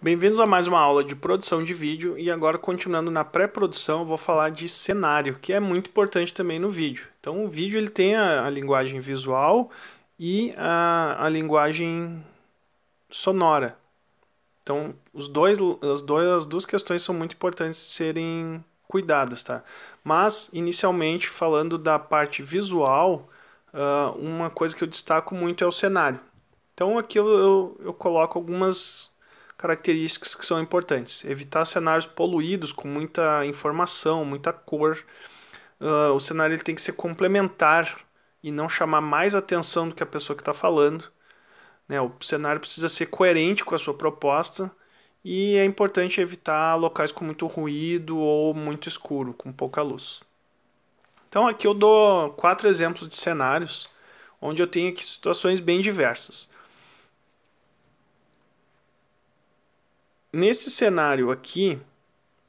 Bem-vindos a mais uma aula de produção de vídeo e agora continuando na pré-produção eu vou falar de cenário, que é muito importante também no vídeo. Então o vídeo ele tem a linguagem visual e a linguagem sonora. Então as duas questões são muito importantes de serem cuidadas, tá? Mas inicialmente falando da parte visual, uma coisa que eu destaco muito é o cenário. Então aqui eu coloco algumas características que são importantes. Evitar cenários poluídos com muita informação, muita cor. O cenário ele tem que ser complementar e não chamar mais atenção do que a pessoa que está falando. Né? O cenário precisa ser coerente com a sua proposta e é importante evitar locais com muito ruído ou muito escuro, com pouca luz. Então aqui eu dou 4 exemplos de cenários onde eu tenho aqui situações bem diversas. Nesse cenário aqui,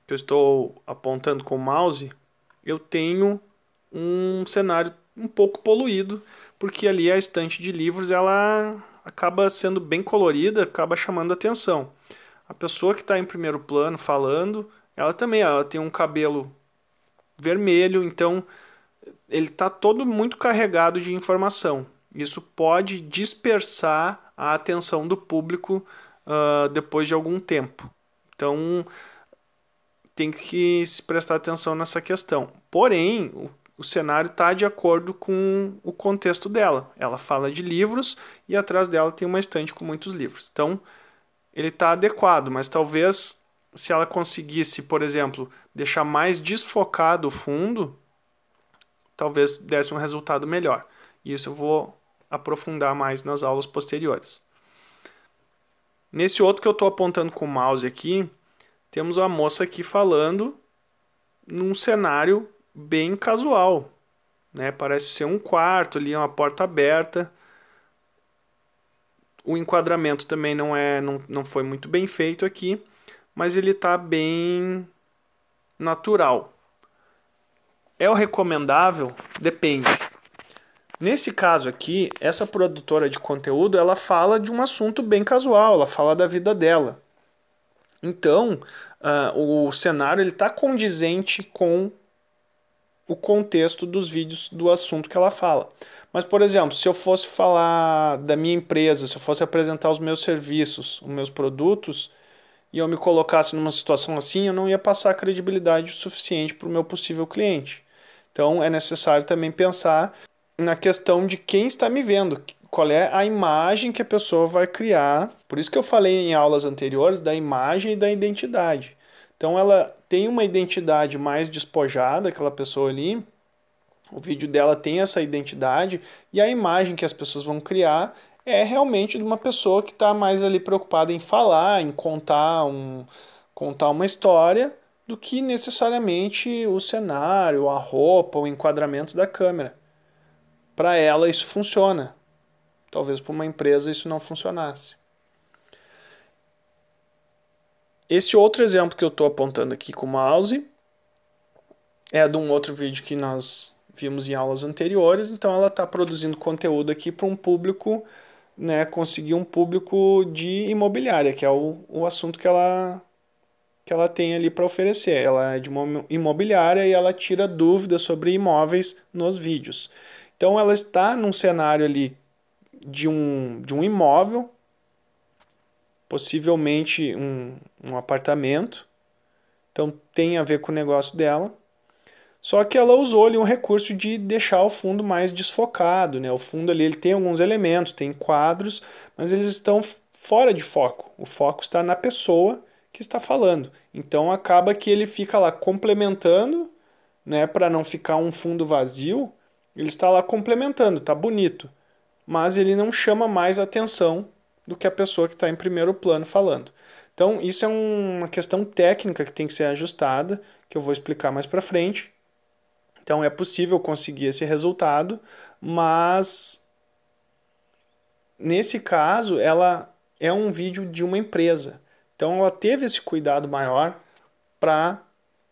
que eu estou apontando com o mouse, eu tenho um cenário um pouco poluído, porque ali a estante de livros ela acaba sendo bem colorida, acaba chamando atenção. A pessoa que está em primeiro plano falando, ela também ela tem um cabelo vermelho, então ele está todo muito carregado de informação. Isso pode dispersar a atenção do público depois de algum tempo. Então, tem que se prestar atenção nessa questão. Porém, o cenário está de acordo com o contexto dela. Ela fala de livros e atrás dela tem uma estante com muitos livros. Então, ele está adequado, mas talvez se ela conseguisse, por exemplo, deixar mais desfocado o fundo, talvez desse um resultado melhor. Isso eu vou aprofundar mais nas aulas posteriores. Nesse outro que eu estou apontando com o mouse aqui, temos uma moça aqui falando num cenário bem casual, né? Parece ser um quarto ali, uma porta aberta. O enquadramento também não foi muito bem feito aqui, mas ele está bem natural. É o recomendável? Depende. Nesse caso aqui, essa produtora de conteúdo, ela fala de um assunto bem casual, ela fala da vida dela. Então, o cenário ele está condizente com o contexto dos vídeos do assunto que ela fala. Mas, por exemplo, se eu fosse falar da minha empresa, se eu fosse apresentar os meus serviços, os meus produtos, e eu me colocasse numa situação assim, eu não ia passar credibilidade suficiente para o meu possível cliente. Então, é necessário também pensar na questão de quem está me vendo, qual é a imagem que a pessoa vai criar. Por isso que eu falei em aulas anteriores da imagem e da identidade. Então ela tem uma identidade mais despojada, aquela pessoa ali, o vídeo dela tem essa identidade e a imagem que as pessoas vão criar é realmente de uma pessoa que está mais ali preocupada em falar, em contar uma história, do que necessariamente o cenário, a roupa, o enquadramento da câmera. Para ela isso funciona. Talvez para uma empresa isso não funcionasse. Esse outro exemplo que eu estou apontando aqui com o mouse é de um outro vídeo que nós vimos em aulas anteriores, então ela está produzindo conteúdo aqui para um público, né, conseguir um público de imobiliária, que é o assunto que ela tem ali para oferecer. Ela é de uma imobiliária e ela tira dúvidas sobre imóveis nos vídeos. Então ela está num cenário ali de um imóvel, possivelmente um apartamento, então tem a ver com o negócio dela. Só que ela usou ali um recurso de deixar o fundo mais desfocado, né? O fundo ali ele tem alguns elementos, tem quadros, mas eles estão fora de foco. O foco está na pessoa que está falando. Então acaba que ele fica lá complementando, né, para não ficar um fundo vazio, ele está lá complementando, tá bonito, mas ele não chama mais atenção do que a pessoa que está em primeiro plano falando. Então isso é uma questão técnica que tem que ser ajustada, que eu vou explicar mais para frente. Então é possível conseguir esse resultado, mas nesse caso ela é um vídeo de uma empresa. Então ela teve esse cuidado maior para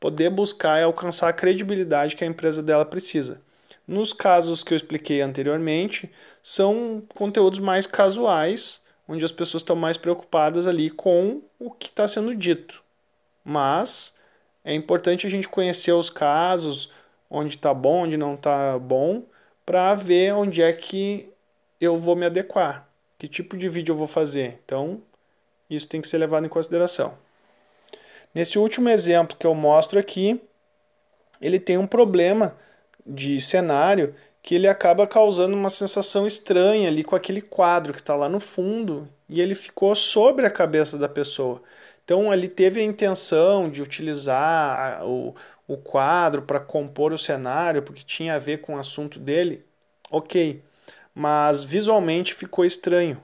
poder buscar e alcançar a credibilidade que a empresa dela precisa. Nos casos que eu expliquei anteriormente, são conteúdos mais casuais, onde as pessoas estão mais preocupadas ali com o que está sendo dito. Mas é importante a gente conhecer os casos, onde está bom, onde não está bom, para ver onde é que eu vou me adequar, que tipo de vídeo eu vou fazer. Então, isso tem que ser levado em consideração. Nesse último exemplo que eu mostro aqui, ele tem um problema de cenário que ele acaba causando uma sensação estranha ali com aquele quadro que está lá no fundo e ele ficou sobre a cabeça da pessoa. Então ele teve a intenção de utilizar o quadro para compor o cenário, porque tinha a ver com o assunto dele, ok, mas visualmente ficou estranho.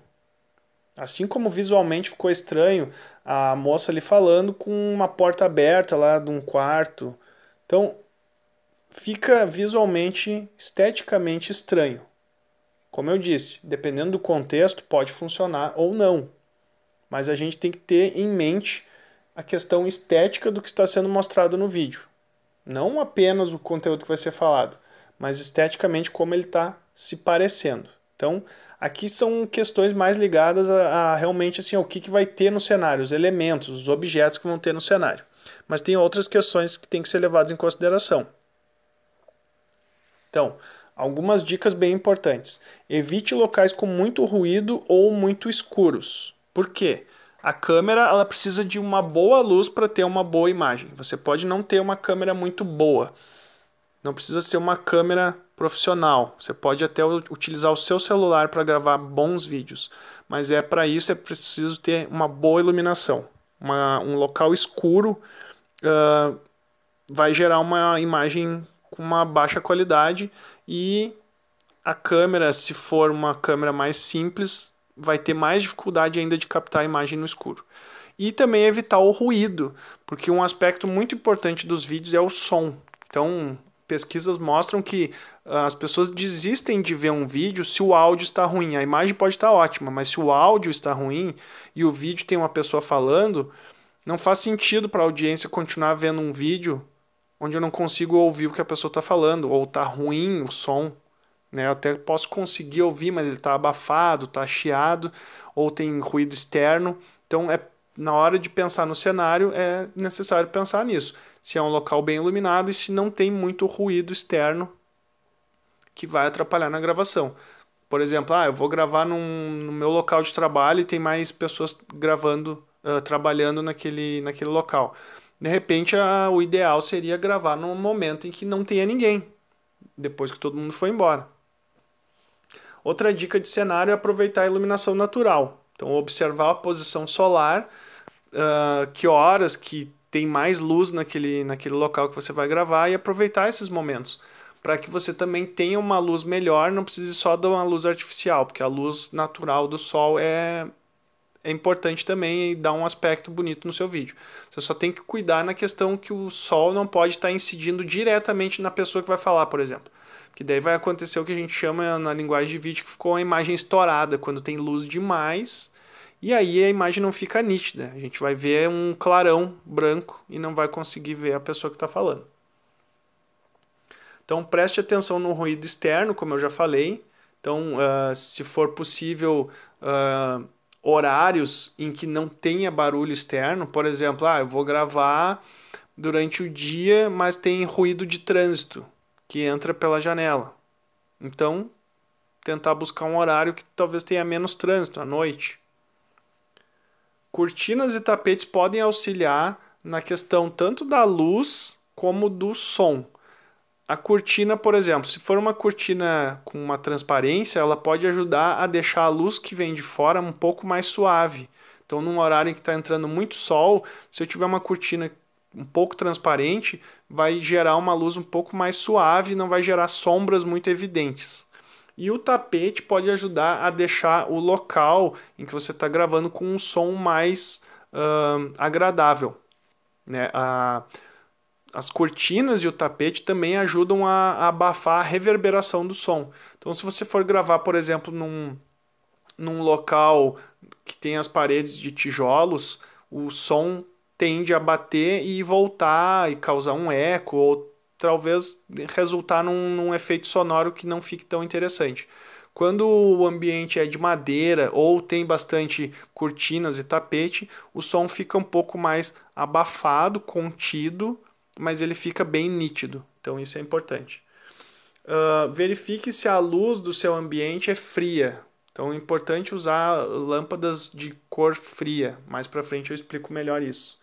Assim como visualmente ficou estranho a moça ali falando com uma porta aberta lá de um quarto. Então fica visualmente, esteticamente estranho. Como eu disse, dependendo do contexto, pode funcionar ou não. Mas a gente tem que ter em mente a questão estética do que está sendo mostrado no vídeo. Não apenas o conteúdo que vai ser falado, mas esteticamente como ele está se parecendo. Então, aqui são questões mais ligadas a realmente assim, o que vai ter no cenário, os elementos, os objetos que vão ter no cenário. Mas tem outras questões que têm que ser levadas em consideração. Então, algumas dicas bem importantes. Evite locais com muito ruído ou muito escuros. Por quê? A câmera ela precisa de uma boa luz para ter uma boa imagem. Você pode não ter uma câmera muito boa. Não precisa ser uma câmera profissional. Você pode até utilizar o seu celular para gravar bons vídeos. Mas para isso é preciso ter uma boa iluminação. Um local escuro vai gerar uma imagem com uma baixa qualidade e a câmera, se for uma câmera mais simples, vai ter mais dificuldade ainda de captar a imagem no escuro. E também evitar o ruído, porque um aspecto muito importante dos vídeos é o som. Então, pesquisas mostram que as pessoas desistem de ver um vídeo se o áudio está ruim. A imagem pode estar ótima, mas se o áudio está ruim e o vídeo tem uma pessoa falando, não faz sentido para a audiência continuar vendo um vídeo onde eu não consigo ouvir o que a pessoa está falando, ou está ruim o som, né? Eu até posso conseguir ouvir, mas ele está abafado, está chiado, ou tem ruído externo. Então, na hora de pensar no cenário, é necessário pensar nisso. Se é um local bem iluminado e se não tem muito ruído externo que vai atrapalhar na gravação. Por exemplo, eu vou gravar no meu local de trabalho e tem mais pessoas gravando, trabalhando naquele local. De repente, o ideal seria gravar num momento em que não tenha ninguém, depois que todo mundo foi embora. Outra dica de cenário é aproveitar a iluminação natural. Então, observar a posição solar, que horas que tem mais luz naquele local que você vai gravar e aproveitar esses momentos, para que você também tenha uma luz melhor, não precise só de uma luz artificial, porque a luz natural do sol é importante também e dá um aspecto bonito no seu vídeo. Você só tem que cuidar na questão que o sol não pode estar incidindo diretamente na pessoa que vai falar, por exemplo. Que daí vai acontecer o que a gente chama na linguagem de vídeo que ficou a imagem estourada, quando tem luz demais, e aí a imagem não fica nítida. A gente vai ver um clarão branco e não vai conseguir ver a pessoa que está falando. Então preste atenção no ruído externo, como eu já falei. Então, se for possível, horários em que não tenha barulho externo, por exemplo, eu vou gravar durante o dia, mas tem ruído de trânsito que entra pela janela. Então, tentar buscar um horário que talvez tenha menos trânsito à noite. Cortinas e tapetes podem auxiliar na questão tanto da luz como do som. A cortina, por exemplo, se for uma cortina com uma transparência, ela pode ajudar a deixar a luz que vem de fora um pouco mais suave. Então, num horário em que está entrando muito sol, se eu tiver uma cortina um pouco transparente, vai gerar uma luz um pouco mais suave, não vai gerar sombras muito evidentes. E o tapete pode ajudar a deixar o local em que você está gravando com um som mais agradável, né? As cortinas e o tapete também ajudam a abafar a reverberação do som. Então, se você for gravar, por exemplo, num local que tem as paredes de tijolos, o som tende a bater e voltar e causar um eco, ou talvez resultar num efeito sonoro que não fique tão interessante. Quando o ambiente é de madeira ou tem bastante cortinas e tapete, o som fica um pouco mais abafado, contido, mas ele fica bem nítido. Então isso é importante. Verifique se a luz do seu ambiente é fria. Então é importante usar lâmpadas de cor fria. Mais para frente eu explico melhor isso.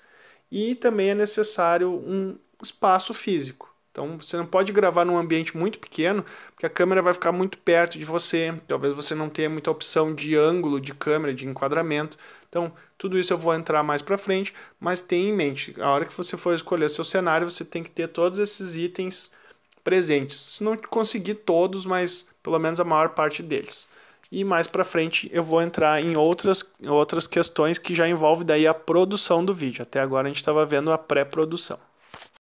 E também é necessário um espaço físico. Então você não pode gravar num ambiente muito pequeno, porque a câmera vai ficar muito perto de você. Talvez você não tenha muita opção de ângulo de câmera, de enquadramento. Então, tudo isso eu vou entrar mais para frente, mas tenha em mente, a hora que você for escolher seu cenário, você tem que ter todos esses itens presentes. Se não conseguir todos, mas pelo menos a maior parte deles. E mais para frente eu vou entrar em outras questões que já envolvem daí a produção do vídeo. Até agora a gente estava vendo a pré-produção.